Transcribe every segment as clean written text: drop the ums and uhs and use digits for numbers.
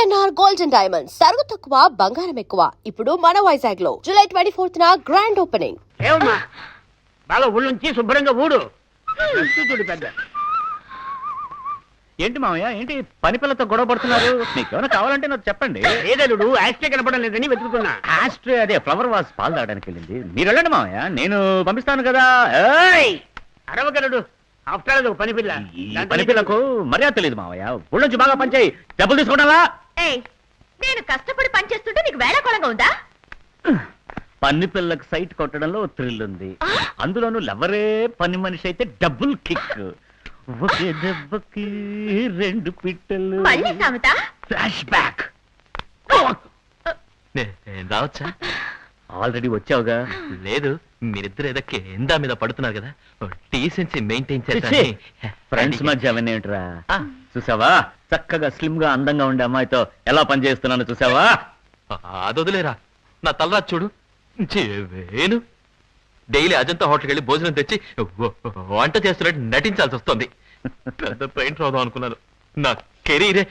VNR gold and diamonds తరుగు తక్కువ బంగారం ఎక్కువ. ఇప్పుడు మన వైజాగ్ లో జూలై 24న గ్రాండ్ ఓపెనింగ్. ఏమమ్మా బాగా ఊళ్ళుంచి శుభ్రంగా ఊడు. చూడు పెద్ద ఏంటి మామయ్య, ఏంటి పని పిల్లతో గొడవ పడుతున్నారు? మీకేమైనా కావాలంటే నాకు చెప్పండి. ఏదలుడు ఆస్ట్రే కనపడం లేదని వెతుకుతున్నా. ఆస్ట్రే అదే ఫ్లవర్ వాస్ పాలు తాగడానికి వెళ్ళింది. మీరు వెళ్ళండి మామయ్య, నేను పంపిస్తాను కదా. అరవగలడు ఆఫ్టర్ ఆల్ పని పిల్ల. ఈ పని పిల్లకు మర్యాద తెలియదు మామయ్య. ఊళ్ళొంచి బాగా పనిచేయి, డబ్బులు తీసుకుంటావా? నేను కష్టపడి పనిచేస్తుంటే నీకు వేళాకోళంగా ఉందా? పని పిల్లకు సైట్ కొట్టడంలో థ్రిల్ ఉంది. అందులోనూ లవరే పని మనిషి అయితే డబుల్ కిక్. ఒకే దెబ్బకి రెండు పిట్టలు. మళ్ళీ సామెత? Flash back. రావచ్చా? ఆల్రెడీ వచ్చావుగా. లేదు, మీరిద్దరు ఏదో కేందా మీద పడుతున్నారు కదా, డీసెన్సీ మెయింటైన్ చేసి. ఫ్రెండ్స్ మధ్య అవన్నీ ఏంట్రా? చూసావా, చక్కగా స్లిమ్ గా అందంగా ఉండే అమ్మాయితో ఎలా పనిచేస్తున్నాను చూసావా? అదొదిలేరా, నా తలరాజు చూడు. వేణు డైలీ అజంతా హోటల్కి వెళ్ళి భోజనం తెచ్చి వంట చేస్తున్నట్టు నటించాల్సి వస్తుంది. పెద్ద పెయింట్ రాదాం అనుకున్నాను, నా కెరీరే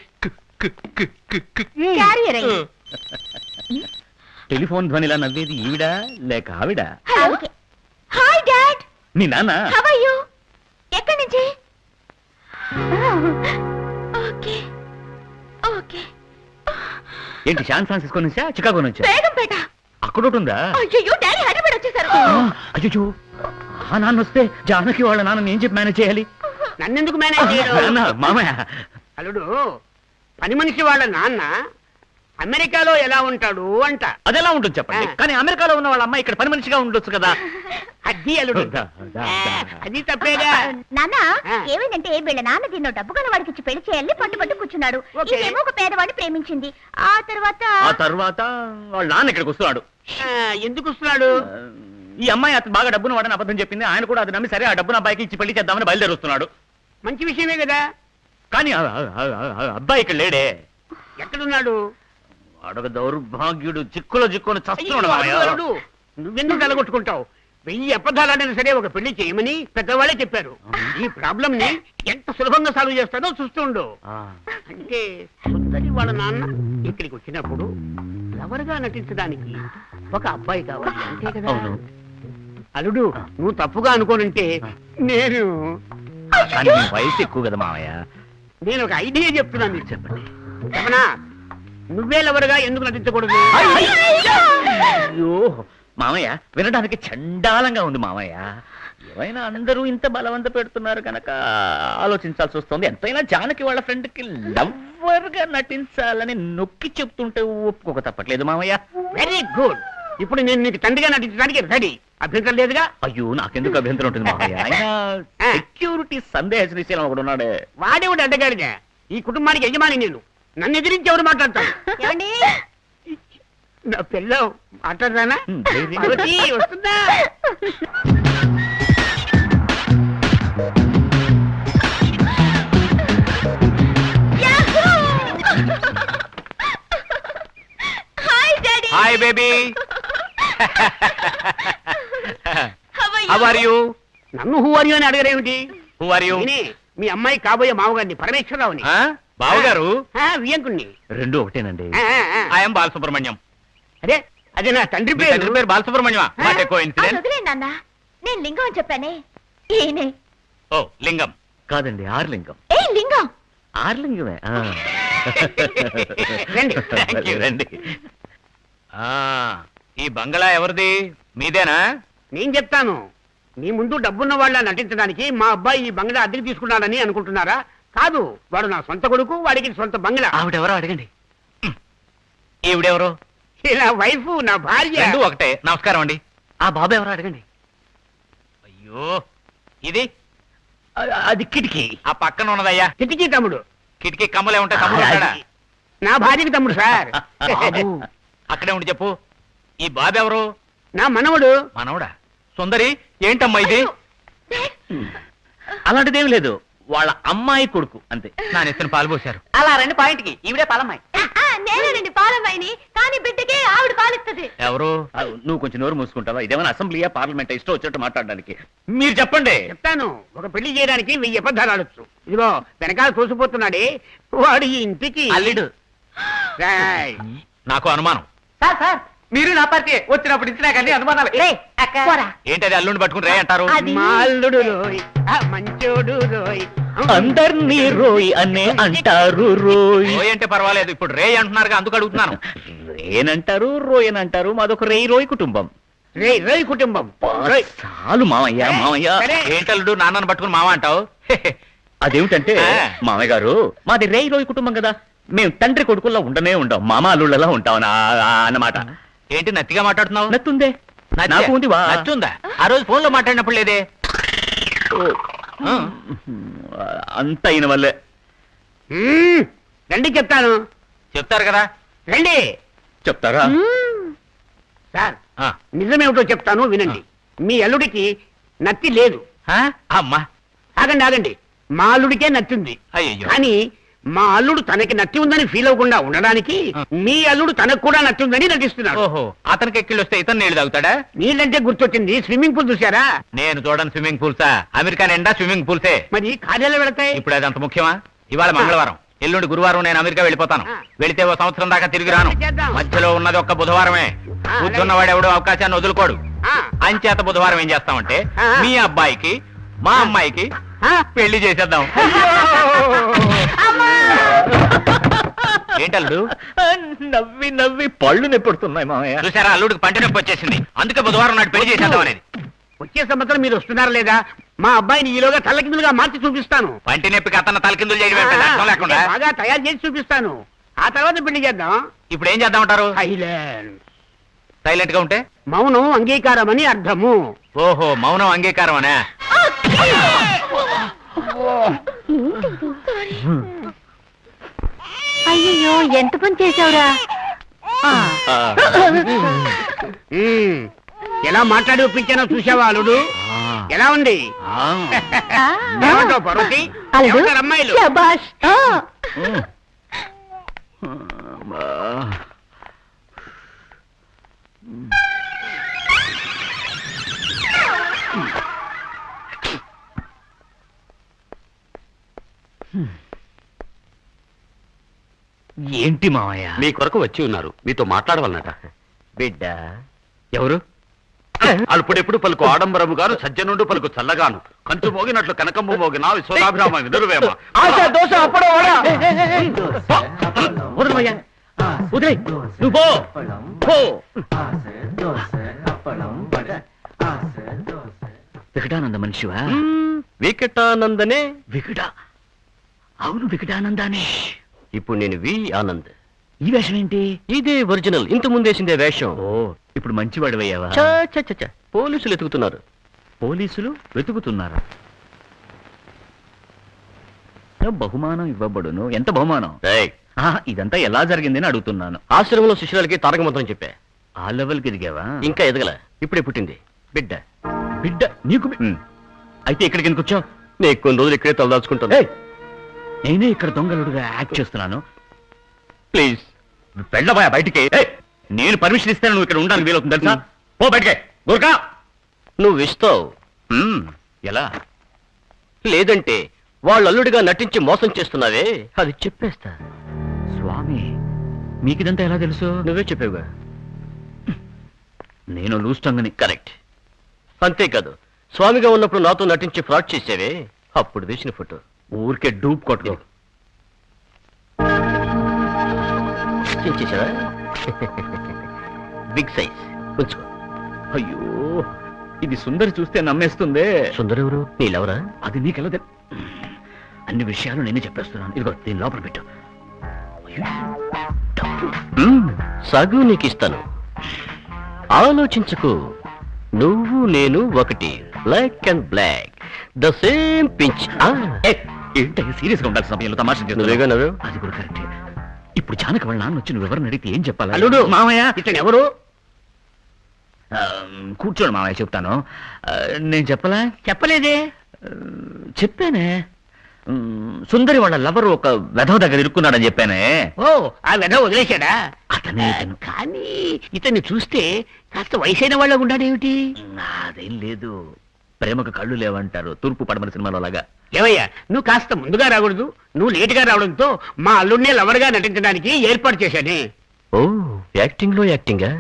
టెలిఫోన్ ధ్వనిలా నవ్వేది ఈవిడా లేక ఆవిడ? Hi dad. మీ నాన్న? How are you? ఎక్కడి నుంచి? Okay okay. ఏంటి శాన్ ఫ్రాన్సిస్కో నుంచా చికాగో నుంచా? బేగంపేట. అక్కడ ఉంటుందా? అయ్యో డాడీ హైదరాబాద్ వచ్చేసారు. అయ్యో, ఆ నాన్న వస్తే జానకి వాళ్ళ నాన్న ఏం చెప్పి మేనేజ్ చేయాలి? నన్నెందుకు మేనేజ్ చేయడు? మామయ్య, అల్లుడు పని మనిషి వాళ్ళ నాన్న అమెరికాలో ఎలా ఉంటాడు అంట. అదెలా ఉంటుంది చెప్పండి. కానీ అమెరికాలో ఉన్న వాళ్ళ అమ్మాయి ఇక్కడ పని మనిషిగా ఉండొచ్చు కదా. అది అల్లుడు అది తప్పేగా. నాన్న ఏమైందంటే వీళ్ళ నాన్న దీన్నో డబ్బు కల వాడికి ఇచ్చి పెళ్లి చేయాలని పట్టుబట్టు కూర్చున్నాడు. ఇదేమో ఒక పేదవాడిని ప్రేమించింది. ఆ తర్వాత వాళ్ళ నాన్న ఇక్కడికి వస్తున్నాడు. ఎందుకు వస్తున్నాడు? ఈ అమ్మాయి అతను బాగా డబ్బును వాడని అబద్ధం చెప్పింది. ఆయన కూడా అది నమ్మి సరే ఆ డబ్బును అబ్బాయికి ఇచ్చి పెళ్లి చేద్దామని బయలుదేరుస్తున్నాడు. మంచి విషయమే కదా. కానీ అబ్బాయి ఇక్కడ లేడే. ఎక్కడున్నాడు? అడగ దౌర్భాగ్యుడు, చిక్కులో చిక్కుని చస్తున్నాడు. నువ్వెందుకు తలగొట్టుకుంటావు? 1000 అబద్ధాలైనా సరే ఒక పెళ్లి చేయమని పెద్దవాళ్ళే చెప్పారు. ఈ ప్రాబ్లం ని ఎంత సులభంగా సాల్వ్ చేస్తానో చూస్తుండు. అంటే సుందరి వాళ్ళ నాన్న ఇక్కడికి వచ్చినప్పుడు లవర్గా నటించడానికి ఒక అబ్బాయి కావాలి అంతే కదా. అల్లుడు నువ్వు తప్పుగా అనుకోనంటే నేను వయసు ఎక్కువ కదా మామయ్య. నేను ఒక ఐడియా చెప్తున్నాను, మీరు చెప్పండి. చెప్పనా? నువ్వే లవర్గా ఎందుకు నటించకూడదు? అయ్యో మామయ్య, వినడానికి చండాలంగా ఉంది మామయ్య. ఏమైనా అందరూ ఇంత బలవంత పెడుతున్నారు కనుక ఆలోచించాల్సి వస్తుంది. ఎంతైనా జానకి వాళ్ళ ఫ్రెండ్ కి లవ్వర్ గా నటించాలని నొక్కి చెప్తుంటే ఒప్పుకోక తప్పట్లేదు మామయ్య. Very good. ఇప్పుడు నేను నీకు తండ్రిగా నటించడానికి రెడీ. అభ్యంతరం లేదుగా? అయ్యో, నాకెందుకు అభ్యంతరం ఉంటుంది మామయ్య. ఆయన సెక్యూరిటీ సందేహ శ్రీశైలం ఒకడు ఉన్నాడే. వాడేవాడు అడ్డగాడిగా. ఈ కుటుంబానికి యజమాని నేను. నన్ను ఎదిరించి ఎవరు మాట్లాడతాను? నా పిల్ల మాట్లాడదానా? వస్తుందా? Hi baby, how are you? నన్ను హూ ఆర్ యు అని అడగరేమిటి? Who are you? మీ అమ్మాయి కాబోయే మామగారిని, పరమేశ్వరరావుని. బావగారు? వియంకుణ్ణి. రెండు ఒకటేనండి. ఐఎమ్ బాలసుబ్రహ్మణ్యం. అదే అదే నా తండ్రి తండ్రి పేరు బాలసుబ్రహ్మణ్యం. నేను లింగం అని చెప్పానే. ఈయనే. ఓ లింగం కాదండి, ఆర్లింగం. లింగం. ఆర్లింగమే. రండి. రండి. ఈ బంగళా ఎవరిది? మీదేనా? నేను చెప్తాను. నీ ముందు డబ్బున్న వాళ్ళ నటించడానికి మా అబ్బాయి ఈ బంగ్లా అద్దెకి తీసుకున్నాడని అనుకుంటున్నారా? కాదు, వాడు నా సొంత కొడుకు, వాడికి సొంత బంగ్లా. ఆవిడెవరో అడగండి. ఈవిడెవరో? ఇలా వైఫ్ నా భార్య. రెండు ఒకటే. నమస్కారం అండి. ఆ బాబు ఎవరో అడగండి. అయ్యో, ఇది అది కిటికీ. ఆ పక్కన ఉన్నదయ్యా కిటికీ తమ్ముడు. కిటికీ కమ్మలే ఉంటాయి. తమ్ముడు ఉంటాడా? నా భార్యకి తమ్ముడు సార్. అక్కడే ఉండి చెప్పు. ఈ బాబు ఎవరు? నా మనవడు. మనవడా? సుందరి ఏంటమ్మా ఇది? అలాంటిదేమి లేదు, వాళ్ళ అమ్మాయి కొడుకు అంతే. నా నెత్తిన పాలు పోశారు. అలా రండి పాయింట్ కి. ఈవిడే పాలమ్మాయి. నేనండి పాలమ్మాయిని, కానీ బిడ్డకి ఆవిడ పాలిస్తుంది. ఎవరు? నువ్వు కొంచెం నోరు మూసుకుంటావా? ఇదేమైనా అసెంబ్లీయా పార్లమెంట్? ఇష్టం వచ్చినట్టు మాట్లాడడానికి. మీరు చెప్పండి. చెప్తాను. ఒక పెళ్లి చేయడానికి 1000 అబద్ధాలు ఆడొచ్చు. ఇదిగో వెనకాల చూసిపోతున్నాడే వాడు ఈ ఇంటికి అల్లుడు. రాయ్. నాకు అనుమానం. సార్ సార్ మీరు నా పార్టీ వచ్చినప్పుడు ఇచ్చినా కానీ అనుమానాలు. పోరా. ఏంటది అల్లుండి పట్టుకుని రే అంటారు? అది మా అల్లుడు రోయ్, ఆ మంచోడు రోయ్. అందర్నీ రోయ్ అనే అంటారు రోయ్. రోయ్ అంటే పర్వాలేదు, ఇప్పుడు రే అంటున్నారుగా, అందుకు అడుగుతున్నాను. రేనంటారు రోయన్ అంటారు, మాదొక రేయ్ రోయ్ కుటుంబం. రేయ్ రేయ్ కుటుంబం. రోయ్. చాలు మామయ్య మామయ్య. సరే. ఏంటల్లుడు నాన్నని పట్టుకుని మామ అంటావు? అదేమిటంటే ఆ. మామయ్య గారు మాది రేయ్ రోయ్ కుటుంబం కదా, మేము తండ్రి కొడుకుల్లో ఉండనే ఉండం, మామ అల్లుళ్ళలా ఉంటాం అన్నమాట. ఏంటి నత్తిగా మాట్లాడుతున్నావు? నత్తుందే నచ్చ- నాకు ఉంది వా. నచ్చుందా? ఆ రోజు ఫోన్ లో మాట్లాడినప్పుడు లేదే. ఆ. అంత అయిన వల్లే. రండి చెప్తాను. చెప్తారు కదా. రండి. చెప్తారా? సార్ ఆ. నిజమేమిటో చెప్తాను వినండి. మీ అల్లుడికి నత్తి లేదు. ఆ? అమ్మా. ఆగండి ఆగండి. మా అల్లుడికే నత్తి ఉంది. అయ్యయ్యో. కానీ మా అల్లుడు తనకి నత్తి ఉందని ఫీల్ అవ్వకుండా ఉండడానికి మీ అల్లుడు తనకు కూడా నత్తి ఉందని నటిస్తున్నాడు. ఓహో, అతనికి ఎక్కిళ్ళు వస్తే ఇతను నీళ్లు తాగుతాడా? నీళ్ళంటే గుర్తొచ్చింది, స్విమ్మింగ్ పూల్ చూసారా? నేను చూడను స్విమ్మింగ్ పూల్సా. అమెరికా నిండా స్విమ్మింగ్ పూల్సే. మరి కార్యాలు వెళతాయి. ఇప్పుడు అది అంత ముఖ్యమా? ఇవాళ మంగళవారం, ఎల్లుండి గురువారం నేను అమెరికా వెళ్ళిపోతాను. ఆ. వెళితే ఓ సంవత్సరం దాకా తిరిగి రాను. చేద్దాం. మధ్యలో ఉన్నది ఒక్క బుధవారమే. ఆ, కూర్చున్నవాడు ఎవడో అవకాశాన్ని వదులుకోడు. ఆ, అంచేత బుధవారం ఏం చేస్తామంటే ఆ. మీ అబ్బాయికి మా అమ్మాయికి ఆ. పెళ్లి చేసేద్దాం. ఏంటల్లుడు? నవ్వి నవ్వి పళ్ళు నెప్పుడుతున్నాయి మామయ్య. చూసారా, అల్లుడికి పంట నొప్పి వచ్చేసింది. అందుకే బుధవారం నాడు పెళ్లి చేసేద్దాం అనేది. వచ్చే సంవత్సరం మీరు వస్తున్నారా లేదా? మా అబ్బాయిని ఈలోగా తల్లకిందులుగా మార్చి చూపిస్తాను. పంటి నొప్పికి అతను తలకిందులు చేయడం ఏంటి? అర్థం లేకుండా. బాగా తయారు చేసి చూపిస్తాను. ఆ తర్వాత పెళ్లి చేద్దాం. ఇప్పుడు ఏం చేద్దామంటారు? సైలెన్స్. సైలెంట్ గా ఉంటే? మౌనం అంగీకారం అని అర్థము. ఓహో, మౌనం అంగీకారం అనే. అయ్యో ఎంత పని చేసావురా. ఉమ్. ఎలా మాట్లాడి ఒప్పించానో చూసావా అల్లుడు? ఎలా ఉంది? ఏమంటావు పార్వతి? ఏమంటారు అమ్మాయిలు? శభాష్. ఏంటి మామయ్య? మీ కొరకు వచ్చి ఉన్నారు, మీతో మాట్లాడవలనట. బిడ్డ ఎవరు? అల్పుడెప్పుడు పలుకు ఆడంబరము గాను, సజ్జనుండు పలుకు చల్లగాను, కంచు మోగినట్లు కనకమ్మ మోగిన విశ్వనాభిరామ వినురువేమ. ఆశ దోశ అప్పుడో వదలమయ్యా, వదిలే నువ్వు పో. పో. వికటానంద మనిషివా? వికటానందనే. వికట అవును, వికటానందానే. ఇప్పుడు నేను వి ఆనంద్. ఈ వేషం ఏంటి? ఇదే ఒరిజినల్, ఇంత ముందేసిందే వేషం. ఓ, ఇప్పుడు మంచివాడివయ్యావా? చ చ చ చ. పోలీసులు ఎతుకుతున్నారు. పోలీసులు వెతుకుతున్నారా? బహుమానం ఇవ్వబడును. ఎంత బహుమానం? రేయ్, ఇదంతా ఎలా జరిగిందని అడుగుతున్నాను. ఆశ్రమంలో శిష్యులకి తారక మంత్రం చెప్పా. ఆ లెవెల్కి ఎదిగావా? ఇంకా ఎదగల, ఇప్పుడే పుట్టింది బిడ్డ. బిడ్డ నీకు అయితే ఇక్కడికి ఎందుకు వచ్చావు? నీకు కొన్ని రోజులు ఇక్కడే తలదాచుకుంటాను. ఏయ్, నేనే ఇక్కడ దొంగలుడుగా యాక్ట్ చేస్తున్నాను. ప్లీజ్ వెళ్ళబోయా బయటికి. ఏయ్, నేను పర్మిషన్ ఇస్తాను, నువ్వు ఇక్కడ ఉండడానికి వీలవుతుంది తెలుసా? పో బయటికి. గుర్కా నువ్వు ఇస్తావు, ఎలా? లేదంటే వాళ్ళ అల్లుడిగా నటించి మోసం చేస్తున్నావే, అది చెప్పేస్తా. స్వామి, మీకిదంతా ఎలా తెలుసు? నువ్వే చెప్పావుగా. నేను లూస్టంగని. కరెక్ట్. అంతేకాదు, స్వామిగా ఉన్నప్పుడు నాతో నటించి ఫ్రాడ్ చేసావే, అప్పుడు తీసిన ఫోటో. ఊరికే డూప్ కొట్టుకో. చేసావా? బిగ్ సైజ్ ఉంచుకో. అయ్యో, ఇది సుందరి చూస్తే నమ్మేస్తుందే. సుందరెవరు? నీలెవరా? అది నీకెలా తెలు? అన్ని విషయాలు నేనే చెప్పేస్తున్నాను. ఇదిగో దీని లోపల పెట్టు. సగు నీకు ఇస్తాను, ఆలోచించకు. నువ్వు నేను ఒకటి, black and black, the same pinch. ఏంటి సీరియస్ గా ఉండాల్సిన సమయంలో తమాషా నువ్వేగా చేస్తున్నావు? నవ్వావు. అది కూడా కరెక్టే. ఇప్పుడు జానకి వాళ్ళ నాన్న వచ్చి నువ్వు ఎవరిని అడిగితే ఏం చెప్పాలి? అల్లుడు మామయ్య. ఇతను ఎవరు? కూర్చోడు మామయ్య, చెప్తాను. నేను చెప్పలా? చెప్పలేదే. చెప్పానే. సుందరి వాళ్ళ లవర్ ఒక వెధవ దగ్గర ఇరుక్కున్నాడని చెప్పానే. ఓ, ఆ వెధ వదిలేశాడా? అతనే ఇతను. కానీ ఇతన్ని చూస్తే కాస్త వయసైన వాళ్ళ ఉన్నాడేమిటి? అదేం లేదు. ప్రేమకు కళ్ళు లేవంటారు, తూర్పు పడమర సినిమాలో లాగా. ఏవయ్యా, నువ్వు కాస్త ముందుగా రాకూడదు. నువ్వు లేటుగా రావడంతో మా అల్లుడినే లవర్గా నటించడానికి ఏర్పాటు చేశానే. ఓ యాక్టింగ్ లో యాక్టింగా?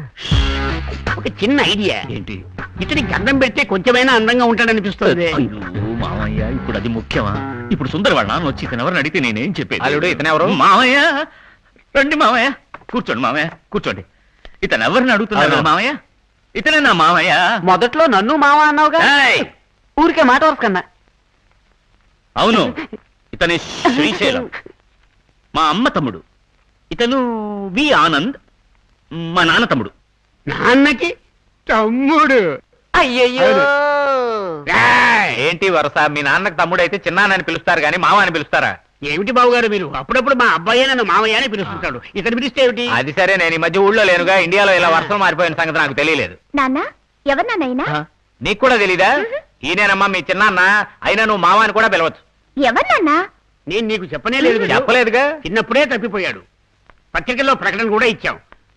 ఒక చిన్న ఐడియా. ఏంటి? ఇతనికి అందం పెడితే కొంచెమైనా అందంగా ఉంటాడనిపిస్తుంది. అయ్యో మామయ్య, ఇప్పుడు అది ముఖ్యమా? ఇప్పుడు సుందర వాళ్ళ నాన్న వచ్చి ఇతను ఎవరిని అడిగితే నేనేం చెప్పేది? అల్లుడు, ఇతనెవరు? మామయ్య, రండి మామయ్య, కూర్చోండి మామయ్య, కూర్చోండి. ఇతను ఎవరిని అడుగుతున్నాడు అవును. మామయ్య? ఇతనే నా మామయ్య. మొదట్లో నన్ను మావా అన్నావుగా. ఏయ్! ఊరికే మాట వరకన్నా. అవును, ఇతని శ్రీశైలం, మా అమ్మ తమ్ముడు. ఇతను వి ఆనంద్, మా నాన్న తమ్ముడు. నాన్నకి తమ్ముడు. అయ్యయ్యో రాయ్! ఏంటి వరస? మీ నాన్నకు తమ్ముడు అయితే చిన్నాన్నని పిలుస్తారు గానీ మామ అని పిలుస్తారా? ఏమిటి బాబుగారు మీరు? అప్పుడప్పుడు మా అబ్బాయి నన్ను మామయ్య అని పిలుస్తుంటాడు. ఇతను పిలిస్తే ఏమిటి? అది సరే, నేను ఈ మధ్య ఊళ్ళో లేనుగా. ఇండియాలో ఇలా వర్షం మారిపోయిన సంగతి నాకు తెలియలేదు. నాన్న ఎవరు నాన్నైనా? నీకు కూడా తెలీదా? ఈయనేనమ్మా మీ చిన్నాన్న. అయినా నువ్వు మామ అని కూడా పిలవచ్చు. ఎవరు నాన్న? నేను నీకు చెప్పనే లేదు కదా. చెప్పలేదుగా. చిన్నప్పుడే తప్పిపోయాడు. పత్రికల్లో ప్రకటన కూడా ఇచ్చాం.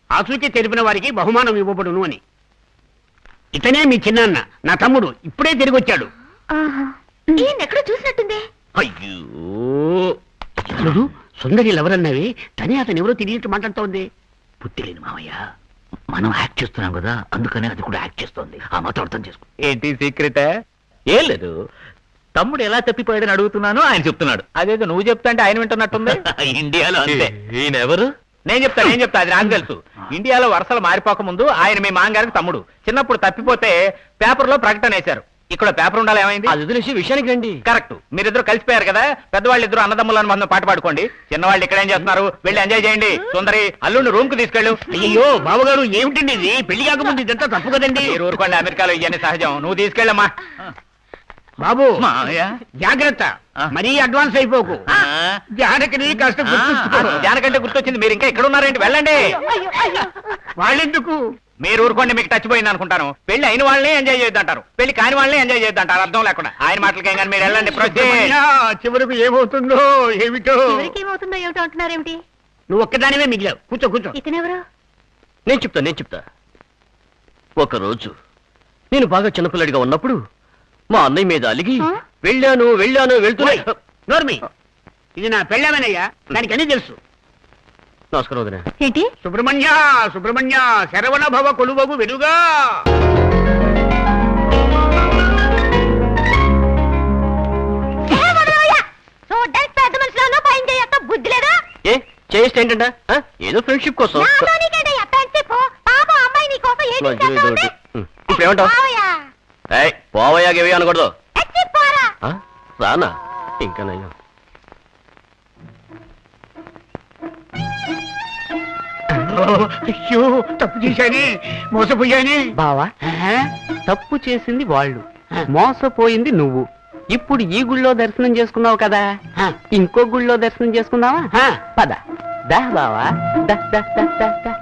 ఆచూకీ తెలిపిన వారికి బహుమానం ఇవ్వబడును అని. ఇతనే మీ చిన్నాన్న, నా తమ్ముడు. ఇప్పుడే తిరిగి వచ్చాడు. ఈయన ఎక్కడో చూసినట్టుంది. అయ్యో, చూడు, సుందరి ఎవరన్నావి? తనే అతను ఎవరో తిరిగినట్టు మాట్లాడుతోంది. బుద్ధి లేని మామయ్య, మనం యాక్ట్ చేస్తున్నాం కదా, అందుకనే అది కూడా యాక్ట్ చేస్తోంది. ఆ మాత్రం అర్థం చేసుకో. ఏంటి సీక్రెట్? ఏం లేదు, తమ్ముడు ఎలా తప్పిపోయాడని అడుగుతున్నాను, ఆయన చెప్తున్నాడు. అదేదో నువ్వు చెప్తా అంటే ఆయన వింటున్నట్టుంది. ఇండియాలో అంతే. ఈయన ఎవరు? నేను చెప్తా, అది నాకు తెలుసు. ఇండియాలో వరుసలు మారిపోక ముందు ఆయన మీ మాంగారికి తమ్ముడు. చిన్నప్పుడు తప్పిపోతే పేపర్లో ప్రకటన వేశారు. ఇక్కడ పేపర్ ఉండాలి, ఏమైంది? అది వదిలేసి విషయానికి రండి. కరెక్ట్. మీరిద్దరు కలిసిపోయారు కదా, పెద్దవాళ్ళు ఇద్దరు అన్నదమ్ములను మనం పాట పాడుకోండి. చిన్నవాళ్ళు ఇక్కడ ఏం చేస్తున్నారు? వెళ్ళి ఎంజాయ్ చేయండి. సుందరి, అల్లుడిని రూమ్ కు తీసుకెళ్ళు. అయ్యో బావగారు, ఏమిటండి ఇది? పెళ్లి కాకముందు ఇదంతా తప్పు కదండి. మీరు ఊరుకోండి, అమెరికాలో ఇవన్నీ సహజం. నువ్వు తీసుకెళ్ళమ్మా. బాబు మామయ్య, జాగ్రత్త, మరీ అడ్వాన్స్ అయిపోకు. జానకిని కాస్త గుర్తుంచుకో. జానకంటే గుర్తొచ్చింది, మీరు ఇంకా ఇక్కడ ఉన్నారేంటి? వెళ్ళండి. వాళ్ళెందుకు? మీరు ఊరుకోండి, మీకు టచ్ పోయింది అనుకుంటాను. పెళ్లి అయిన వాళ్ళని ఎంజాయ్ చేయొద్దంటారు, పెళ్లి కాని వాళ్ళని ఎంజాయ్ చేయొద్దంటారు. అర్థం లేకుండా ఆయన మాటలకేం కానీ మీరు వెళ్ళండి. అయ్యా, చివరకు ఏమవుతుందో ఏమిటో. ఏమవుతుందో ఏమిటో అంటున్నారేమిటి? నువ్వు ఒక్కదానివే మిగిలావు. కూర్చో కూర్చో. ఇతనెవరు? నేను చెప్తా. ఒకరోజు నేను బాగా చిన్నపిల్లడిగా ఉన్నప్పుడు మా అన్నయ్య మీద అలిగి వెళ్ళాను వెళ్తున్నా. ఓయ్, నోర్మి, ఇది నా పెళ్ళామేనయ్యా, దానికి అన్ని తెలుసు. నమస్కారం వదినా. ఏంటి? సుబ్రహ్మణ్య శరవణ భవ కొలువగు వెలుగా. చూడ్డానికి పెద్ద మనుషులను పైన చేయక బుద్ధి లేదా? ఏ చేస్తే ఏంటంట? ఏదో ఫ్రెండ్షిప్ కోసం. మధ్యలో ఏదో ఒకటి. ఇప్పుడు ఏమంటావు? పోవయ్యా గేవి అనకూడదు. రానా? ఇంకా నయ్యో. అయ్యో, తప్పు చేశానే, మోసపోయానే. బావా, తప్పు చేసింది వాళ్ళు, మోసపోయింది నువ్వు. ఇప్పుడు ఈ గుళ్ళో దర్శనం చేసుకున్నావు కదా, ఇంకో గుళ్ళో దర్శనం చేసుకున్నావా? పద దా బావా, దా దా దా దా దా.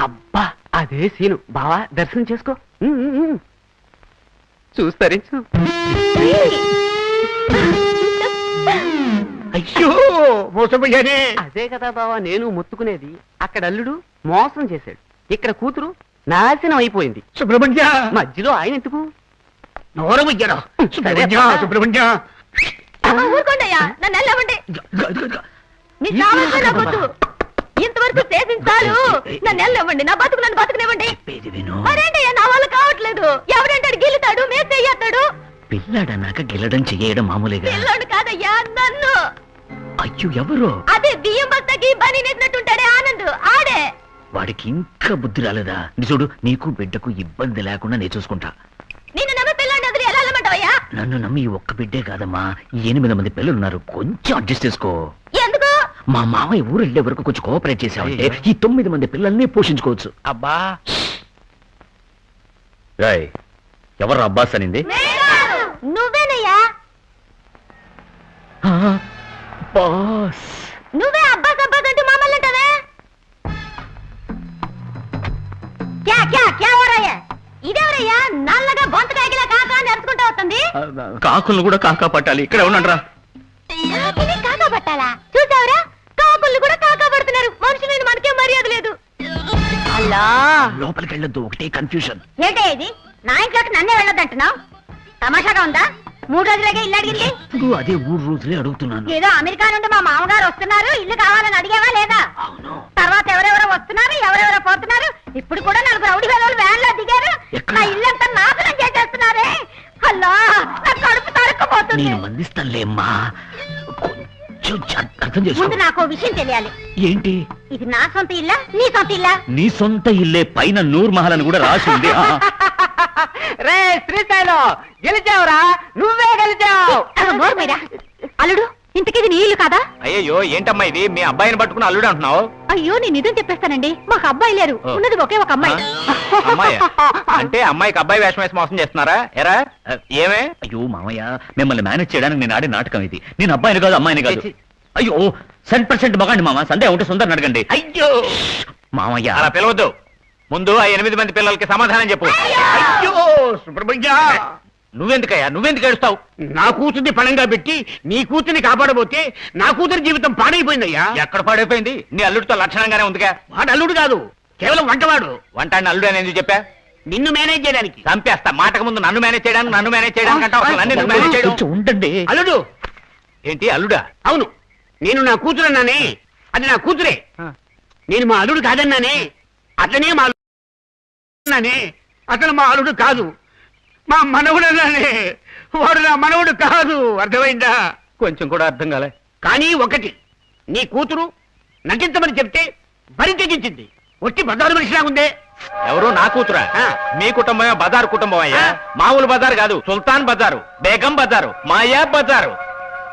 అబ్బా, అదే సీను. బావా, దర్శనం చేసుకో. చూస్తరించు. అయ్యో, మోసపోయానే. అదే కదా బావా నేను మొత్తుకునేది. అక్కడ అల్లుడు మోసం చేశాడు, ఇక్కడ కూతురు నాశనం అయిపోయింది. సుబ్రహ్మణ్య, మధ్యలో ఆయన ఎందుకు? నోరముయ్యరా. సుబ్రహ్మణ్య. ఊరుకోండయ్యా, నన్ను వెళ్ళవండి. మీకు కావాల్సిన నా బొత్తు ఇంతవరకు చేసించాలు. నన్ను వెళ్ళవండి, నా బతుకు నన్ను బతుకునివ్వండి. మరేంటయ్యా, నా వల్ల కావట్లేదు. ఎవరంటాడు గిల్లుతాడు, మేము చెయ్యతాడు. పిల్లాడన్నాక గిల్లడం చెయ్యడం మామూలుగా. పిల్లాడు కాదయ్యా, నన్ను. అయ్యో, ఎవరు? అదే బియ్యం బస్తకి బని నెట్టినట్టుంటాడే ఆనంద్, ఆడే. వాడికి ఇంకా బుద్ధి రాలేదా? చూడు, నీకు బిడ్డకు ఇబ్బంది లేకుండా నేను చూసుకుంటా. నిన్ను నమ్మి పిల్లాడిని వదిలి ఎలా వెళ్ళమంటావయ్యా? నన్ను నమ్మి ఈ ఒక్క బిడ్డే కాదమ్మా, 8 మంది పిల్లలున్నారు. కొంచెం అడ్జస్ట్ చేసుకో. ఎందుకు? మా మామయ్య ఊరు వెళ్ళే వరకు కొంచెం కోఆపరేట్ చేసావంటే ఈ 9 మంది పిల్లల్ని పోషించుకోవచ్చు. అబ్బా, ఎవరు అబ్బాస్ అనింది? నువ్వేనయ్యా. బాస్. నువ్వే అబ్బాస్ అబ్బాస్ అంటూ మమ్మల్ని అంటావే. క్యా క్యా క్యా ఓరయ్యా? ఇదేవరయ్యా నల్లగా బొంతకాయకిలా కాకా నడుచుకుంటూ వస్తుంది? కాకులను కూడా కాకా పట్టాలి. ఇక్కడ ఉండండిరా. కాకా పట్టాలా? చూసావరా, కాకులు కూడా కాకా పడుతున్నారు. మనుషులు మనకే మర్యాద లేదు. అల్లా లోపలికి వెళ్ళొద్దు, ఒకటే కన్ఫ్యూజన్. ఏంటే ఇది? నా ఇంట్లోకి నన్నే వెళ్ళొద్దంటున్నావు? తమాషాగా ఉందా? 3 రోజులకే ఇల్లు అడిగింది. ఇప్పుడు అదే 3 రోజులే అడుగుతున్నాను. ఏదో అమెరికా నుండి మా మామగారు వస్తున్నారు, ఇల్లు కావాలని అడిగేవా లేదా? అవును. తర్వాత ఎవరెవరో వస్తున్నారు, ఎవరెవరో పోతున్నారు. ఇప్పుడు కూడా 4 రౌడీ వేలు వ్యాన్లో దిగారు. ఎక్కడ? నా ఇల్లంతా నాశనం చేసేస్తున్నారే. అల్లా నా కడుపు తరుక్కుపోతుంది. నేను మందిస్తానులేమ్మా, కొంచెం అర్థం చేసుకో. ముందు నాకు ఓ విషయం తెలియాలి. ఏంటి? ఇది నా సొంత ఇల్లా, నీ సొంత ఇల్లా? నీ సొంత ఇల్లే, పైన నూర్ మహల్ అని కూడా రాసి ఉంది. రే శ్రీశైలం, గెలిచావురా, నువ్వే గెలిచావు. నోరు మీరా. అల్లుడు, ఇంతకీ ఇది నీ ఇల్లు కాదా? అయ్యో ఏంటమ్మా ఇది, మీ అబ్బాయిని పట్టుకుని అల్లుడు అంటున్నావు? అయ్యో నేను నిజం చెప్పేస్తానండి, మాకు అబ్బాయి లేరు, ఉన్నది ఒకే ఒక అమ్మాయి. అమ్మాయి అంటే అమ్మాయికి అబ్బాయి వేషం వేసి మోసం చేస్తున్నారా? ఎరా ఏమే? అయ్యో మామయ్య, మిమ్మల్ని మేనేజ్ చేయడానికి నేను ఆడే నాటకం ఇది. నేను అబ్బాయిని కాదు, అమ్మాయిని కాదు. అయ్యో 100% మగాండి మామ, సందేహం ఉంటే సుందరని అడగండి. అయ్యో మామయ్య అలా పిలవద్దు, ముందు ఆ 8 మంది పిల్లలకి సమాధానం చెప్పు. అయ్యో సుబ్రహ్మణ్య, నువ్వెందుకు ఏడుస్తావు? నా కూతుర్ని పణంగా పెట్టి నీ కూతుర్ని కాపాడబోతే నా కూతురి జీవితం పాడైపోయిందయ్యా. ఎక్కడ పాడైపోయింది? నీ అల్లుడితో లక్షణంగానే ఉందిగా. వాడు అల్లుడు కాదు, కేవలం వంటవాడు. వంటాన్ని అల్లుడు అని ఎందుకు చెప్పా? నిన్ను మేనేజ్ చేయడానికి. చంపేస్తా, మాటకు ముందు నన్ను మేనేజ్ చేయడానికి అంటావు. అసలు నన్ను మేనేజ్ చేయడం ఉండండి. అల్లుడు ఏంటి అల్లుడా? అవును, నేను నా కూతురు అన్నానే, అది నా కూతురే. నేను మా అల్లుడు కాదన్నానే, అతనే మా అన్నానే, అతను మా అల్లుడు కాదు, మా మనవుడు అన్నానే, వాడు నా మనవుడు కాదు. అర్థమైందా? కొంచెం కూడా అర్థం కాలే. కానీ ఒకటి, నీ కూతురు నటించమని చెప్తే బరి తెగించింది. ఒట్టి బజారు మనిషిలాగుందే. ఎవరు? నా కూతురా? మీ కుటుంబమే బజారు కుటుంబం అయ్యా. మామూలు బజారు కాదు, సుల్తాన్ బజారు, బేగం బజారు, మాయా బజారు.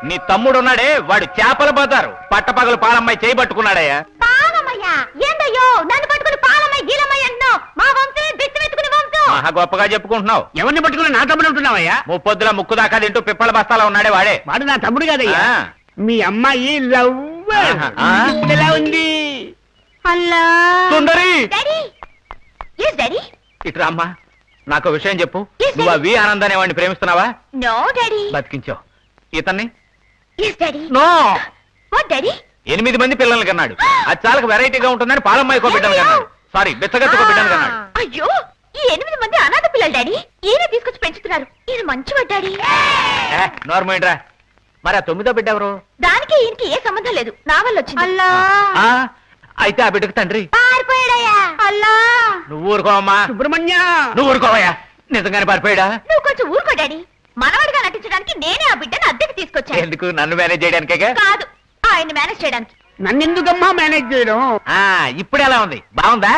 నీ తమ్ముడు ఉన్నాడే, వాడు చేపల బజారు. పట్టపగలు పాలమ్మాయి చేయబట్టుకున్నాడయ్యా. పాలమయ్యా ఏందయ్యో, నన్ను పట్టుకుని పాలమ్మాయి గీలమ్మాయి అంటున్నావు? మా వంశమే బిత్తి వెతుకుని వంశం. మహా గొప్పగా చెప్పుకుంటున్నావు. ఎవరిని పట్టుకుని నా తమ్ముడు ఉంటున్నావయ్యా? ముప్పొద్దుల ముక్కు దాకా తింటూ పిప్పల బస్తాలా ఉన్నాడే వాడే. వాడు నా తమ్ముడు కాదయ్యా. ఆ. మీ అమ్మాయి లవ్ ఆ. ఎలా ఉంది? అల్లా సుందరి, డాడీ, ఎస్ డాడీ. ఇట్రా అమ్మా, నాకు విషయం చెప్పు. Yes, నువ్వు ఆ Daddy. వి ఆనందాన్ని వాడిని ప్రేమిస్తున్నావా? No daddy. బతికించావు. ఇతన్ని? Yes daddy. No. What daddy? 8 మంది పిల్లల్ని కన్నాడు. అది చాలా వెరైటీగా ఉంటుందని పాలమ్మాయికో బిడ్డను కన్నాడు. సారీ, బిచ్చగత్తుకో బిడ్డను కన్నాడు. అయ్యో, ఈ 8 మంది అనాథ పిల్లలు డాడీ. ఈయన తీసుకొచ్చి పెంచుతున్నారు. ఈయన మంచివాడు డాడీ. నార్మల్. మరి ఆ 9వ బిడ్డ ఎవరు? దానికి ఈయనకి ఏ సంబంధం లేదు, నా వల్ల వచ్చింది. అల్లా ఆ, అయితే ఆ బిడ్డకు తండ్రి పారిపోయాడయ్యా. అల్లా నువ్వు ఊరుకోవమ్మా. సుబ్రహ్మణ్య, నువ్వు ఊరుకోవయ్యా. నిజంగానే పారిపోయాడా? నువ్వు కొంచెం ఊరుకో డాడీ. మనవాడిగా నటించడానికి నేనే ఆ బిడ్డను అద్దెకి తీసుకొచ్చాను. ఎందుకు? నన్ను మేనేజ్ చేయడానికే? కాదు, ఆయన మేనేజ్ చేయడానికి. నన్నెందుకమ్మా మేనేజ్ చేయడం? ఇప్పుడు ఎలా ఉంది? బాగుందా?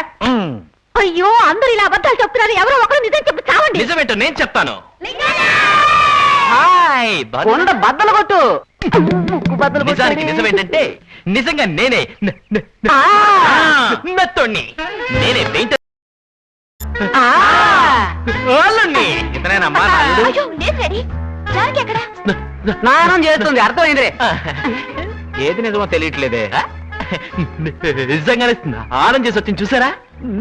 అయ్యో, అందరూ ఇలా అబద్ధాలు చెప్తున్నారు. ఎవరో ఒకరు నిజం చెప్పి చావండి. నిజమేంటో నేను చెప్తాను. హాయ్ కొండ బద్దలు కొట్టు. ముక్కు బద్దలు నిజానికి కొట్టాడే. నిజమేంటంటే నిజంగా నేనే మెత్తోణ్ణి, నేనే పెయింటర్. వాళ్ళని ఇతనేనమ్మా నా అల్లుడు? అయ్యో లేదు డాడీ. జానకి ఎక్కడ? స్నానం చేస్తుంది, అర్థమైందిరే. ఏది నిజమో తెలియట్లేదే. నిజంగానే స్నానం చేసి వచ్చింది చూసారా?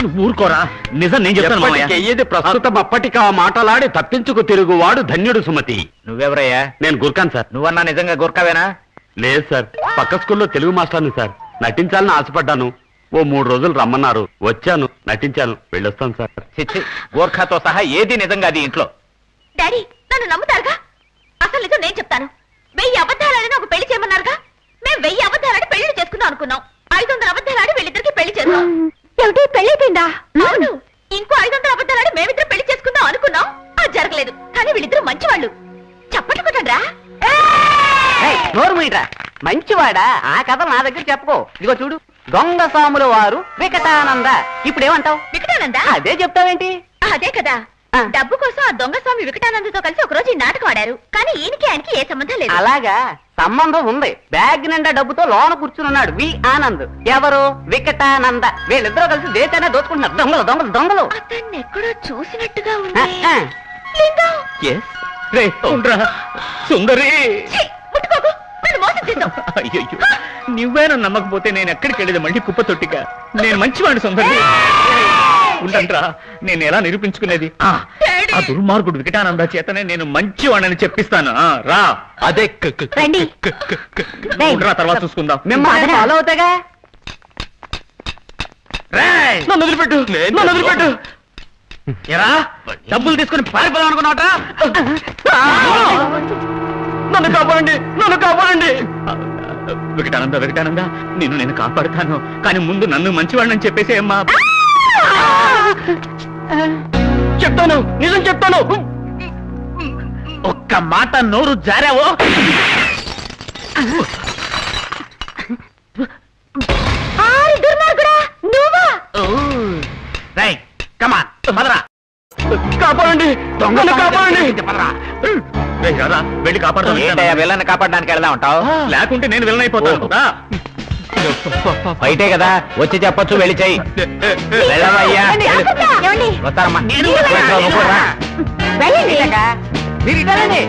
నువ్వు ఊరుకోరా, నిజం నేను చెప్తాను మామయ్య. ఎప్పటికెయ్యేది ప్రస్తుతం అప్పటికా మాటలాడి తప్పించుకు తిరుగువాడు ధన్యుడు సుమతి. నువ్వెవరయ్యా? నేను గుర్కాన్ సార్. నువ్వన్నా నిజంగా గుర్కావేనా? లేదు సార్, పక్క స్కూల్లో తెలుగు మాస్టర్ని సార్. నటించాలని ఆశపడ్డాను. ఓ 3 రోజులు రమ్మన్నారు, వచ్చాను, నటించాను, వెళ్ళొస్తాను సార్. చిచ్చి, గోర్ఖాతో సహా ఏది నిజంగా అది ఇంట్లో. డాడీ నన్ను నమ్ముతారుగా? అసలు నిజం నేను చెప్తాను. 1000 అబద్ధాలని ఒక పెళ్లి చేయమన్నారుగా. మేము 1000 అబద్ధాలని పెళ్లి చేసుకుందాం అనుకున్నాం. 500 అబద్ధాలని వీళ్ళిద్దరికి పెళ్లి చేస్తాం. ఏమిటి, పెళ్లి అయిపోయిందా? అవును. ఇంకో 500 అబద్ధాలని మేమిద్దరు పెళ్లి చేసుకుందాం అనుకున్నాం. అది జరగలేదు. కానీ వీళ్ళిద్దరు మంచివాళ్ళు. చప్పట్లు కొట్టండి రా. నోరు మీట్రా. మంచివాడా? ఆ కథ నా దగ్గర చెప్పుకో. ఇదిగో చూడు, దొంగ సాముల వారు వికటానంద. ఇప్పుడేమంటావు? వికటానంద? అదే చెప్తావేంటి? అదే కదా. డబ్బు కోసం ఆ దొంగ స్వామి వికటానందతో కలిసి ఒక రోజు ఈ నాటకం ఆడారు. కానీ ఈయనకి ఆయనకి ఏ సంబంధం లేదు. అలాగా? సంబంధం ఉంది. బ్యాగ్ నిండా డబ్బుతో లోన కూర్చున్నాడు వి ఆనంద్. ఎవరు? వికటానంద. వీళ్ళిద్దరూ కలిసి దేశాన్ని దోచుకుంటున్నారు. దొంగలు దొంగలు దొంగలు. అతన్ని ఎక్కడో చూసినట్టుగా ఉంది. ఆ. లింగం, రే, ఉండ్రా. సుందరి, ఛీ, ముట్టుకోకు. నన్ను మోసం చేద్దాం. అయ్యో, నువ్వేనా నమ్మకపోతే నేను ఎక్కడికి వెళ్ళేది? మళ్ళీ కుప్ప తొట్టిగా. నేను మంచివాడిని సుందరి. ఉండంట్రా, నేను ఎలా నిరూపించుకునేది? ఆ దుర్మార్గుడు వికటానంద చేతనే నేను మంచివాడిని చెప్పిస్తాను. రా. అదే రండి. ఉండ్రా, తర్వాత చూసుకుందాం. మిమ్మల్ని ఫాలో అవుతాగా. నన్ను వదిలిపెట్టు, నన్ను వదిలిపెట్టు. ఎరా డబ్బులు తీసుకుని పారిపోదాం అనుకున్నావట? నన్ను కాపాడండి, నన్ను కాపాడండి. వికటానంద, వికటానంద, నేను కాపాడుతాను, కానీ ముందు నన్ను మంచివాడిని చెప్పేసి అమ్మా. చెప్తాను, నిజం చెప్తాను. ఒక్క మాట నోరు జారావో కమాన్ పదరా. కాపాడండి, దొంగను కాపాడండి. పదరా, వెళ్ళి కాపాడుతాను. వెళ్ళని కాపాడడానికి వెళ్దా ఉంటావు, లేకుంటే నేను వెళ్ళనైపోతాను. బయటే కదా వచ్చి చెప్పొచ్చు, వెళ్ళి చెయ్యి. వెళ్ళవయ్యా, వస్తారమ్మా. మీరు ఇటాలండి.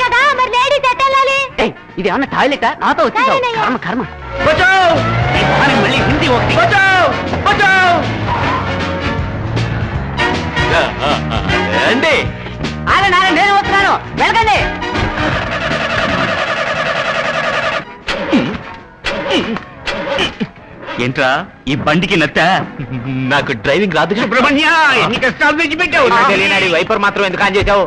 కదా మరి లేడీస్ ఎట్టెళ్ళాలి? ఇది ఏమన్నా టాయిలెటా? నాతో వచ్చేసావు. కర్మ కర్మ. మళ్ళీ హిందీ ఒకటి. అండి నేను వస్తున్నాను, వెళ్ళకండి. ఏంట్రా ఈ బండికి నత్త? నాకు డ్రైవింగ్ రాదు. సుబ్రహ్మణ్య, ఎన్ని కష్టాలు తెచ్చిపెట్టావు. వైపర్ మాత్రం ఎందుకు ఆన్ చేసావు?